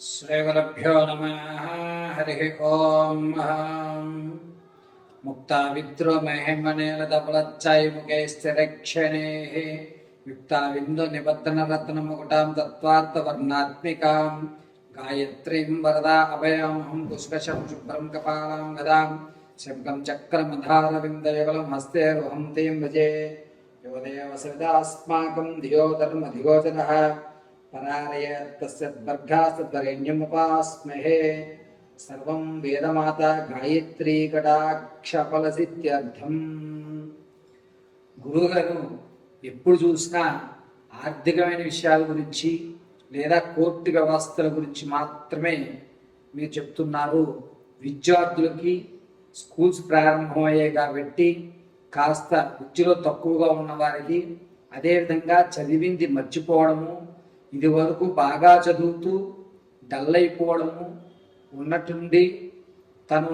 శ్రీగురుభ్యో నమః. హరి ఓం. ముక్తా విద్రోమహిమనేలదపలచ్చాయి ముఖే స్థిరక్షణేః యుక్తా విందు నిబద్ధనరత్నముకుటాం తత్వార్థవర్ణాత్మికాం గాయత్రీం వరదా అభయామహం పుష్కశం శుభ్రం కపాలాం గదాం శంఖం చక్రమధారవిందయుగలం హస్తే వహం తీం భజే యో దేవ సవిదాస్మాకం ధియో ధర్మధిగోచరః పరారయత్తస్యద్వర్గాస్తద్వరేణ్యముపాస్మహే సర్వం వేదమాత గాయత్రీ కటాక్షఫలసిత్యర్థం. గురువుగారు ఎప్పుడు చూసినా ఆర్థికమైన విషయాల గురించి లేదా కోర్టు వ్యవస్థల గురించి మాత్రమే మీరు చెప్తున్నారు. విద్యార్థులకి స్కూల్స్ ప్రారంభమయ్యాయి కాబట్టి కాస్త విద్యలో తక్కువగా ఉన్న వారికి, అదేవిధంగా చదివింది మర్చిపోవడము, ఇది వరకు బాగా చదువుతూ డల్ అయిపోవడము, ఉన్నట్టుండి తను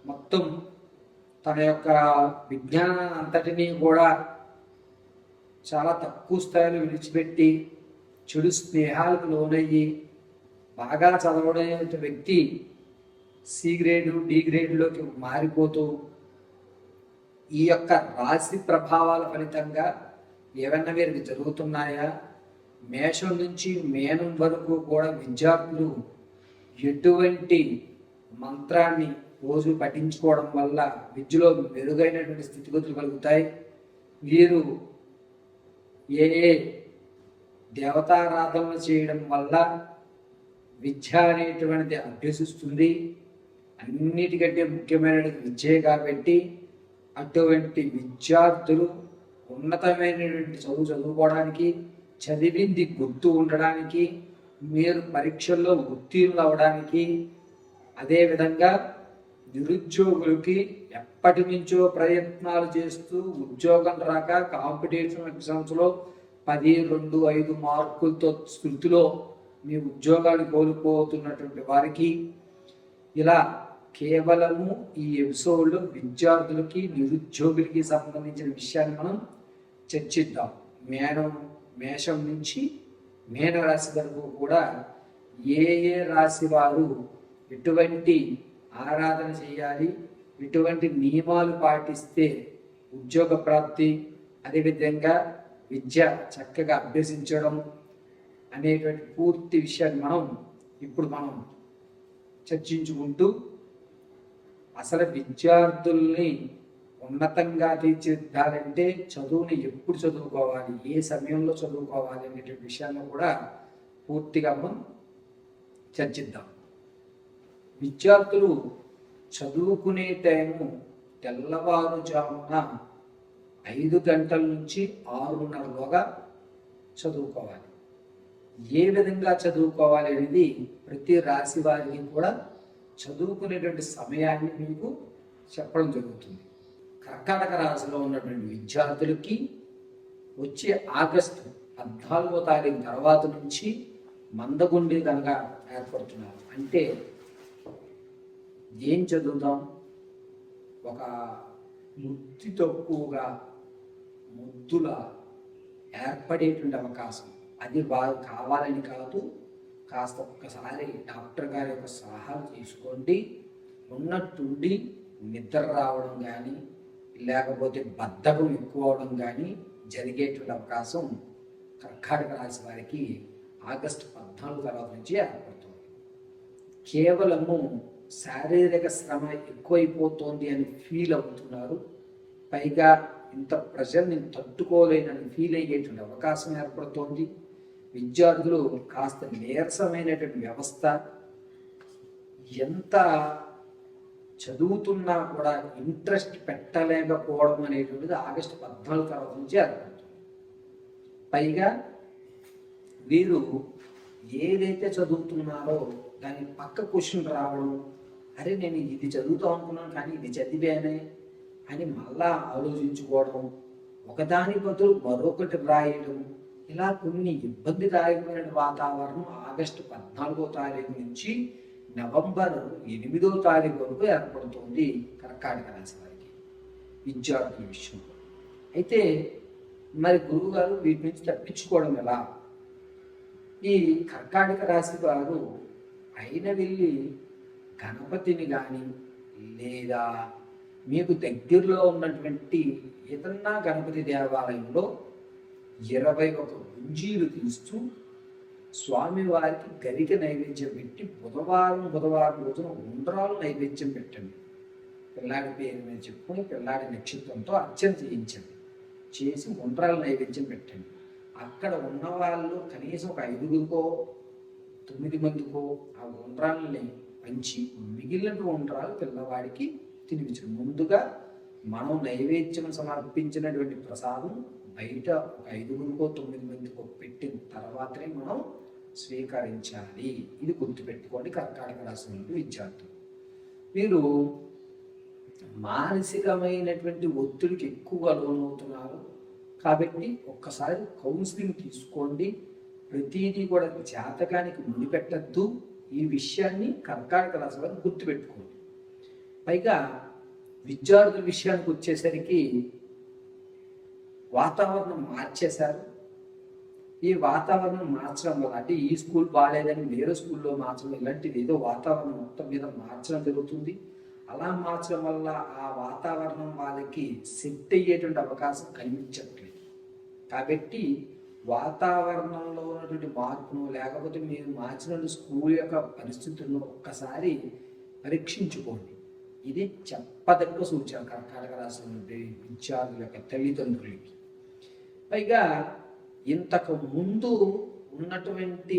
మొత్తం తన యొక్క విజ్ఞానాన్ని అంతటినీ కూడా చాలా తక్కువ స్థాయిలో విడిచిపెట్టి చెడు స్నేహాలకు లోనయ్యి బాగా చదవడే వ్యక్తి సి గ్రేడు డి గ్రేడ్లోకి మారిపోతూ ఈ యొక్క రాశి ప్రభావాల ఫలితంగా ఏమన్నా వీరికి జరుగుతున్నాయా? మేషం నుంచి మేనం వరకు కూడా విద్యార్థులు ఎటువంటి మంత్రాన్ని రోజు పఠించుకోవడం వల్ల విద్యలో మెరుగైనటువంటి స్థితిగతులు కలుగుతాయి. వీరు ఏ దేవతారాధన చేయడం వల్ల విద్య అనేటువంటిది అభ్యసిస్తుంది. అన్నిటికంటే ముఖ్యమైనది విద్యే కాబట్టి అటువంటి విద్యార్థులు ఉన్నతమైనటువంటి చదువుకోవడానికి, చదివింది గుర్తు ఉండడానికి, మీరు పరీక్షల్లో ఉత్తీర్ణులు అవడానికి, అదేవిధంగా నిరుద్యోగులకి ఎప్పటి నుంచో ప్రయత్నాలు చేస్తూ ఉద్యోగం రాక కాంపిటీషన్ ఎగ్జామ్స్లో 10, 2, 5 మార్కులతో స్థితిలో మీ ఉద్యోగాన్ని కోల్పోతున్నటువంటి వారికి ఇలా కేవలము ఈ ఎపిసోడ్లో విద్యార్థులకి నిరుద్యోగులకి సంబంధించిన విషయాన్ని మనం చర్చిద్దాం. మేషం నుంచి మీనరాశి వరకు కూడా ఏ రాశి వారు ఎటువంటి ఆరాధన చేయాలి, ఎటువంటి నియమాలు పాటిస్తే ఉద్యోగ ప్రాప్తి, అదేవిధంగా విద్య చక్కగా అభ్యసించడం అనేటువంటి పూర్తి విషయాన్ని ఇప్పుడు మనం చర్చించుకుంటూ అసలు విద్యార్థుల్ని ఉన్నతంగా తీర్చిదిద్దాలంటే చదువుని ఎప్పుడు చదువుకోవాలి, ఏ సమయంలో చదువుకోవాలి అనేటువంటి విషయాన్ని కూడా పూర్తిగా మనం చర్చిద్దాం. విద్యార్థులు చదువుకునే టైము తెల్లవారుజామున 5 గంటల నుంచి 6:30లోగా చదువుకోవాలి. ఏ విధంగా చదువుకోవాలి అనేది ప్రతి రాశి వారికి కూడా చదువుకునేటువంటి సమయాన్ని మీకు చెప్పడం జరుగుతుంది. కర్కాటక రాశిలో ఉన్నటువంటి విద్యార్థులకి వచ్చే ఆగస్టు 14వ తారీఖు తర్వాత నుంచి మందగుండితంగా ఏర్పడుతున్నారు. అంటే ఏం చదువుతాం, ఒక ముద్దు తక్కువగా ముద్దుల ఏర్పడేటువంటి అవకాశం. అది వారు కావాలని కాదు, కాస్త ఒక్కసారి డాక్టర్ గారి యొక్క సలహాలు తీసుకోండి. ఉన్నట్టుండి నిద్ర రావడం కానీ, లేకపోతే బద్ధకం ఎక్కువ అవడం కానీ జరిగేటువంటి అవకాశం కర్కాటక రాశి వారికి ఆగస్టు 14 తర్వాత నుంచి ఏర్పడుతుంది. కేవలము శారీరక శ్రమ ఎక్కువైపోతుంది అని ఫీల్ అవుతున్నారు. పైగా ఇంత ప్రెషర్ నేను తట్టుకోలేనని ఫీల్ అయ్యేటువంటి అవకాశం ఏర్పడుతోంది. విద్యార్థులు కాస్త నీరసమైనటువంటి వ్యవస్థ, ఎంత చదువుతున్నా కూడా ఇంట్రెస్ట్ పెట్టలేకపోవడం అనేటువంటిది ఆగస్టు 14 తర్వాత నుంచి ఏర్పడుతుంది. పైగా వీరు ఏదైతే చదువుతున్నారో దాని పక్క క్వశ్చన్ రావడం, అరే నేను ఇది చదువుతాం అనుకున్నాను కానీ ఇది చదివానే అని మళ్ళా ఆలోచించుకోవడం, ఒకదాని బదులు మరొకటి రాయడం, ఇలా కొన్ని ఇబ్బందిదాయకమైన వాతావరణం ఆగస్టు 14వ తారీఖు నుంచి నవంబర్ 8వ తారీఖు వరకు ఏర్పడుతుంది కర్కాటక రాశి వారికి విద్యార్థుల విషయంలో. అయితే మరి గురువుగారు వీటి నుంచి తప్పించుకోవడం ఎలా? ఈ కర్కాటక రాశి వారు అయిన వెళ్ళి గణపతిని కానీ లేదా మీకు దగ్గరలో ఉన్నటువంటి ఏదన్నా గణపతి దేవాలయంలో 21 గుంజీలు తీస్తూ స్వామివారికి గరిక నైవేద్యం పెట్టి బుధవారం రోజున ఉండ్రాలు నైవేద్యం పెట్టండి. పిల్లాడి పేరు మీద చెప్పుకొని పిల్లాడి నక్షత్రంతో అర్చన చేయించండి. చేసి ఉండ్రాలు నైవేద్యం పెట్టండి. అక్కడ ఉన్నవాళ్ళు కనీసం ఒక 5గురికో 9 మందికో ఆ ఉండ్రాలని పంచి మిగిలిన ఉండ్రాలు పిల్లవాడికి తినిపించండి. ముందుగా మనం నైవేద్యం సమర్పించినటువంటి ప్రసాదం బయట ఒక 5గురికో 9 మందికో పెట్టిన తర్వాతనే మనం స్వీకరించాలి. ఇది గుర్తుపెట్టుకోండి కర్కాటక రాశి నుండి విద్యార్థులు. మీరు మానసికమైనటువంటి ఒత్తిడికి ఎక్కువగా లోనవుతున్నారు కాబట్టి ఒక్కసారి కౌన్సిలింగ్ తీసుకోండి. ప్రతిదీ కూడా జాతకానికి ముడిపెట్టద్దు. ఈ విషయాన్ని కర్కాటక రాశి వారు గుర్తుపెట్టుకోండి. పైగా విద్యార్థుల విషయానికి వచ్చేసరికి వాతావరణం మార్చేశారు. ఈ వాతావరణం మార్చడం వల్ల అంటే ఈ స్కూల్ బాగాలేదని వేరే స్కూల్లో మార్చడం ఇలాంటిది ఏదో వాతావరణం మొత్తం మీద మార్చడం జరుగుతుంది. అలా మార్చడం వల్ల ఆ వాతావరణం వాళ్ళకి సెట్ అయ్యేటువంటి అవకాశం కనిపించట్లేదు. కాబట్టి వాతావరణంలో ఉన్నటువంటి మార్పును లేకపోతే మీరు మార్చిన స్కూల్ యొక్క పరిస్థితులను ఒక్కసారి పరీక్షించుకోండి. ఇది చెప్పదగ్గ సూచన కర్కాటక రాశి నుండి విద్యార్థుల యొక్క తల్లిదండ్రులకి. పైగా ఇంతకు ముందు ఉన్నటువంటి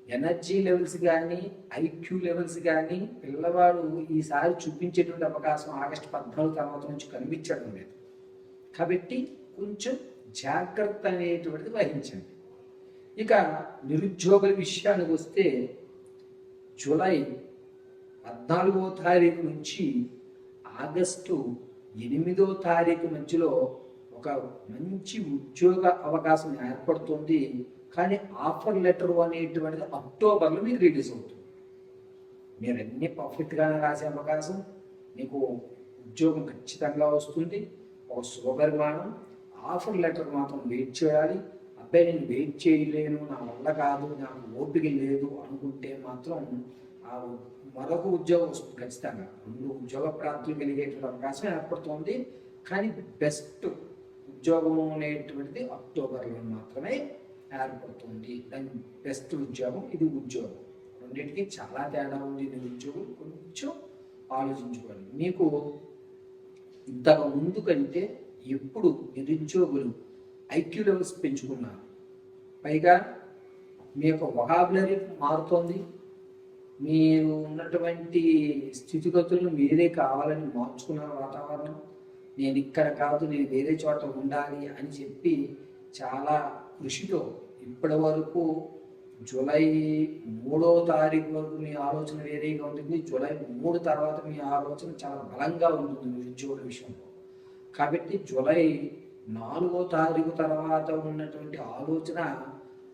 ఎనర్జీ లెవెల్స్ కానీ ఐక్యూ లెవెల్స్ కానీ పిల్లవాడు ఈసారి చూపించేటువంటి అవకాశం ఆగస్టు 14 తర్వాత నుంచి కనిపించడం లేదు. కాబట్టి కొంచెం జాగ్రత్త అనేటువంటిది వహించండి. ఇక నిరుద్యోగుల విషయానికి వస్తే జూలై 14వ తారీఖు నుంచి ఆగస్టు 8వ తారీఖు మధ్యలో ఒక మంచి ఉద్యోగ అవకాశం ఏర్పడుతుంది. కానీ ఆఫర్ లెటర్ అనేటువంటిది అక్టోబర్లో మీకు రిలీజ్ అవుతుంది. మీరు అన్ని పర్ఫెక్ట్గానే రాసే అవకాశం, మీకు ఉద్యోగం ఖచ్చితంగా వస్తుంది. ఒక శుభపరిమాణం. ఆఫర్ లెటర్ మాత్రం వెయిట్ చేయాలి. అబ్బాయి నేను వెయిట్ చేయలేను, నా వల్ల కాదు, నాకు ఓపిక లేదు అనుకుంటే మాత్రం ఆ మరొక ఉద్యోగం వస్తుంది ఖచ్చితంగా. 2 ఉద్యోగ ప్రాప్తులు కలిగేటువంటి అవకాశం ఏర్పడుతుంది. కానీ బెస్ట్ ఉద్యోగం అనేటువంటిది అక్టోబర్లో మాత్రమే ఏర్పడుతుంది. దాని బెస్ట్ ఉద్యోగం ఇది ఉద్యోగం. రెండింటికి చాలా తేడా ఉంది. నిరుద్యోగులు కొంచెం ఆలోచించుకోండి. మీకు ఇంతకు ముందు కంటే ఎప్పుడు నిరుద్యోగులు ఐక్యూ లెవెల్స్ పెంచుకున్నారు. పైగా మీ యొక్క వొకాబులరీ మారుతోంది. మీరు ఉన్నటువంటి స్థితిగతులను మీరే కావాలని మార్చుకున్నారు. వాతావరణం నేను ఇక్కడ కాదు, నేను వేరే చోట ఉండాలి అని చెప్పి చాలా కృషితో ఇప్పటి వరకు జూలై 3వ తారీఖు వరకు మీ ఆలోచన వేరేగా ఉంటుంది. జూలై 3 తర్వాత మీ ఆలోచన చాలా బలంగా ఉంటుంది నిరుద్యోగుల విషయంలో. కాబట్టి జూలై 4వ తారీఖు తర్వాత ఉన్నటువంటి ఆలోచన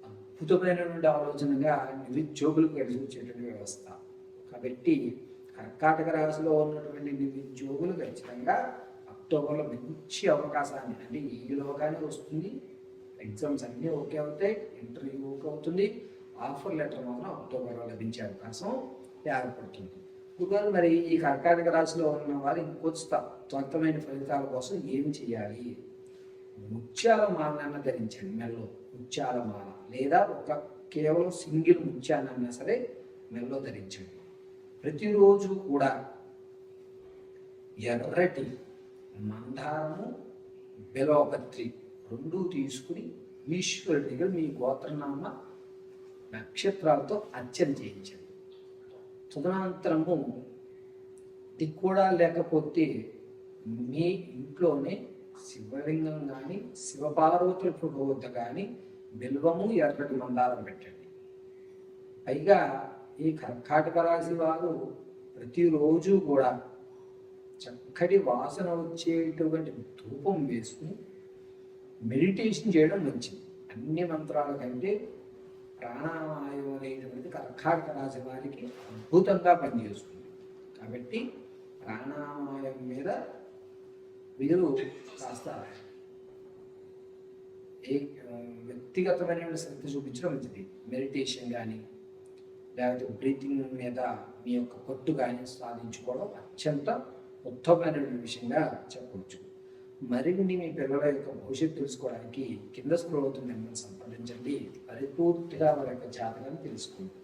అద్భుతమైనటువంటి ఆలోచనగా నిరుద్యోగులకు కలిసి వచ్చేటువంటి వ్యవస్థ. కాబట్టి కర్కాటక రాశిలో ఉన్నటువంటి నిరుద్యోగులు ఖచ్చితంగా అక్టోబర్లో మంచి అవకాశాన్ని, అంటే ఈలోగానే వస్తుంది. ఎగ్జామ్స్ అన్నీ ఓకే అవుతాయి, ఇంటర్వ్యూ ఓకే అవుతుంది, ఆఫర్ లెటర్ మాత్రం అక్టోబర్లో లభించే అవకాశం ఏర్పడుతుంది. ఇప్పుడు మరి ఈ కర్కాటక రాశిలో ఉన్న వారు ఇంకొంత త్వరితమైన ఫలితాల కోసం ఏం చేయాలి? ముత్యాల మాలనన్నా ధరించండి. మెల్లో ముత్యాల మాల లేదా ఒక కేవలం సింగిల్ ముత్యాలన్నా సరే మెల్లో ధరించండి. ప్రతిరోజు కూడా ఎర్రటి మందారము బెలవపత్రి 2 తీసుకుని ఈశ్వరుడి దగ్గర మీ గోత్రనామ నక్షత్రాలతో అర్చన చేయించండి. తదనంతరము ఇది కూడా లేకపోతే మీ ఇంట్లోనే శివలింగం కానీ శివపార్వతుల ఫోటో వద్ద కానీ బిల్వము ఎర్రటి మందారం పెట్టండి. పైగా ఈ కర్కాటక రాశి వారు ప్రతిరోజు కూడా చక్కటి వాసన వచ్చేటువంటి ధూపం వేసుకుని మెడిటేషన్ చేయడం మంచిది. అన్ని మంత్రాల కంటే ప్రాణాయామం అనేటువంటిది కర్కాటక రాశి వారికి అద్భుతంగా పనిచేస్తుంది. కాబట్టి ప్రాణాయామం మీద మీరు కాస్త ఏ వ్యక్తిగతమైన శ్రద్ధ చూపించడం మంచిది. మెడిటేషన్ కానీ లేకపోతే బ్రీతింగ్ మీద మీ యొక్క పట్టు కానీ సాధించుకోవడం అత్యంత ఉత్తమమైనటువంటి విషయంగా చెప్పవచ్చు. మరిన్ని మీ పిల్లల యొక్క భవిష్యత్తు తెలుసుకోవడానికి కింద స్క్రోల్ అవుతున్న నెంబర్ని సంప్రదించండి. పరిపూర్తిగా వారి యొక్క జాతకాన్ని తెలుసుకోండి.